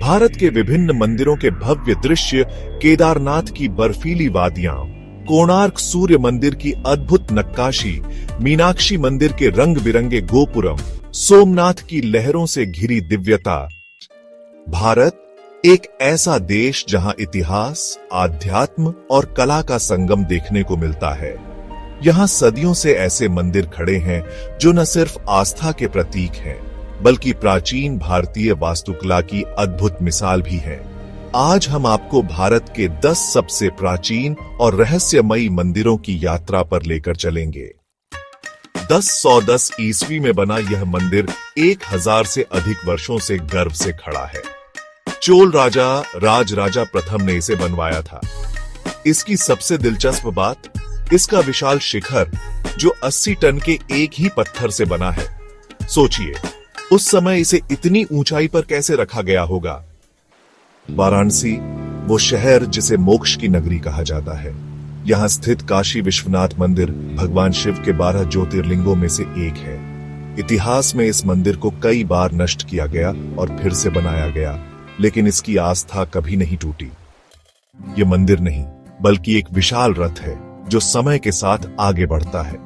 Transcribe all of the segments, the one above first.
भारत के विभिन्न मंदिरों के भव्य दृश्य, केदारनाथ की बर्फीली वादियां, कोणार्क सूर्य मंदिर की अद्भुत नक्काशी, मीनाक्षी मंदिर के रंग बिरंगे गोपुरम, सोमनाथ की लहरों से घिरी दिव्यता। भारत एक ऐसा देश जहां इतिहास, आध्यात्म और कला का संगम देखने को मिलता है। यहाँ सदियों से ऐसे मंदिर खड़े हैं जो न सिर्फ आस्था के प्रतीक हैं, बल्कि प्राचीन भारतीय वास्तुकला की अद्भुत मिसाल भी है। आज हम आपको भारत के 10 सबसे प्राचीन और रहस्यमयी मंदिरों की यात्रा पर लेकर चलेंगे। 1010 ईस्वी में बना यह मंदिर 1000 से अधिक वर्षों से गर्व से खड़ा है। चोल राजा राजराजा प्रथम ने इसे बनवाया था। इसकी सबसे दिलचस्प बात इसका विशाल शिखर, जो 80 टन के एक ही पत्थर से बना है। सोचिए, उस समय इसे इतनी ऊंचाई पर कैसे रखा गया होगा। वाराणसी, वो शहर जिसे मोक्ष की नगरी कहा जाता है, यहां स्थित काशी विश्वनाथ मंदिर भगवान शिव के 12 ज्योतिर्लिंगों में से एक है। इतिहास में इस मंदिर को कई बार नष्ट किया गया और फिर से बनाया गया, लेकिन इसकी आस्था कभी नहीं टूटी। यह मंदिर नहीं, बल्कि एक विशाल रथ है जो समय के साथ आगे बढ़ता है।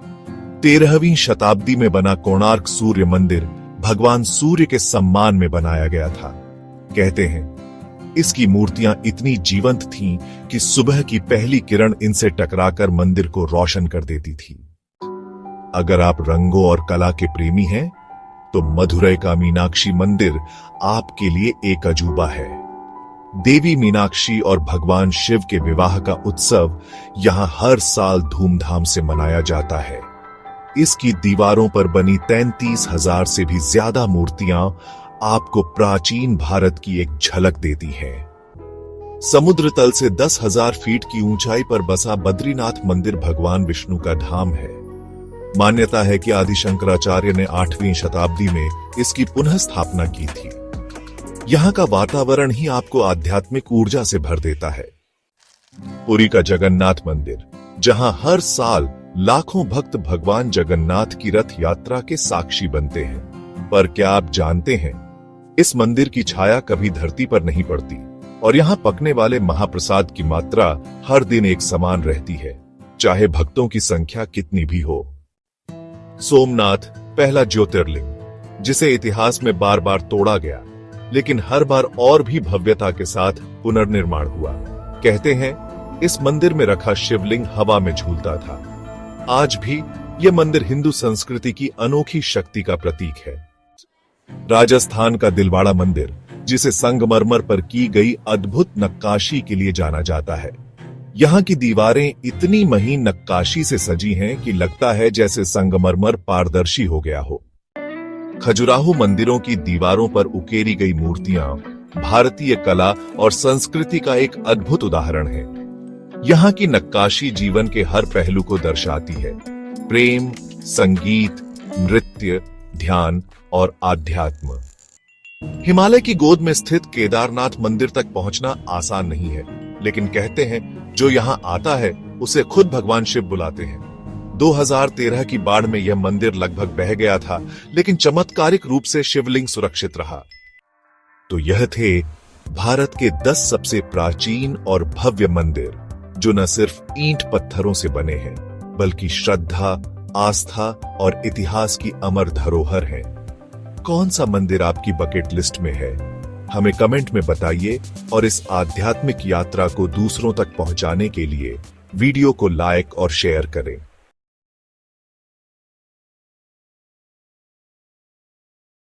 13वीं शताब्दी में बना कोणार्क सूर्य मंदिर भगवान सूर्य के सम्मान में बनाया गया था। कहते हैं इसकी मूर्तियां इतनी जीवंत थीं कि सुबह की पहली किरण इनसे टकराकर मंदिर को रोशन कर देती थी। अगर आप रंगों और कला के प्रेमी हैं, तो मदुरई का मीनाक्षी मंदिर आपके लिए एक अजूबा है। देवी मीनाक्षी और भगवान शिव के विवाह का उत्सव यहां हर साल धूमधाम से मनाया जाता है। इसकी दीवारों पर बनी 33,000 से भी ज्यादा मूर्तियां आपको प्राचीन भारत की एक झलक देती हैं। समुद्र तल से 10,000 फीट की ऊंचाई पर बसा बद्रीनाथ मंदिर भगवान विष्णु का धाम है। मान्यता है कि आदि शंकराचार्य ने 8वीं शताब्दी में इसकी पुनः स्थापना की थी। यहाँ का वातावरण ही आपको आध्यात्मिक ऊर्जा से भर देता है। पुरी का जगन्नाथ मंदिर, जहां हर साल लाखों भक्त भगवान जगन्नाथ की रथ यात्रा के साक्षी बनते हैं। पर क्या आप जानते हैं, इस मंदिर की छाया कभी धरती पर नहीं पड़ती और यहाँ पकने वाले महाप्रसाद की मात्रा हर दिन एक समान रहती है, चाहे भक्तों की संख्या कितनी भी हो। सोमनाथ, पहला ज्योतिर्लिंग, जिसे इतिहास में बार बार तोड़ा गया, लेकिन हर बार और भी भव्यता के साथ पुनर्निर्माण हुआ। कहते हैं इस मंदिर में रखा शिवलिंग हवा में झूलता था। आज भी यह मंदिर हिंदू संस्कृति की अनोखी शक्ति का प्रतीक है। राजस्थान का दिलवाड़ा मंदिर, जिसे संगमरमर पर की गई अद्भुत नक्काशी के लिए जाना जाता है। यहाँ की दीवारें इतनी महीन नक्काशी से सजी हैं कि लगता है जैसे संगमरमर पारदर्शी हो गया हो। खजुराहो मंदिरों की दीवारों पर उकेरी गई मूर्तियां भारतीय कला और संस्कृति का एक अद्भुत उदाहरण है। यहाँ की नक्काशी जीवन के हर पहलू को दर्शाती है। प्रेम, संगीत, नृत्य, ध्यान और आध्यात्म। हिमालय की गोद में स्थित केदारनाथ मंदिर तक पहुंचना आसान नहीं है, लेकिन कहते हैं जो यहाँ आता है उसे खुद भगवान शिव बुलाते हैं। 2013 की बाढ़ में यह मंदिर लगभग बह गया था, लेकिन चमत्कारिक रूप से शिवलिंग सुरक्षित रहा। तो यह थे भारत के 10 सबसे प्राचीन और भव्य मंदिर, जो न सिर्फ ईंट पत्थरों से बने हैं, बल्कि श्रद्धा, आस्था और इतिहास की अमर धरोहर है। कौन सा मंदिर आपकी बकेट लिस्ट में है? हमें कमेंट में बताइए और इस आध्यात्मिक यात्रा को दूसरों तक पहुंचाने के लिए वीडियो को लाइक और शेयर करें।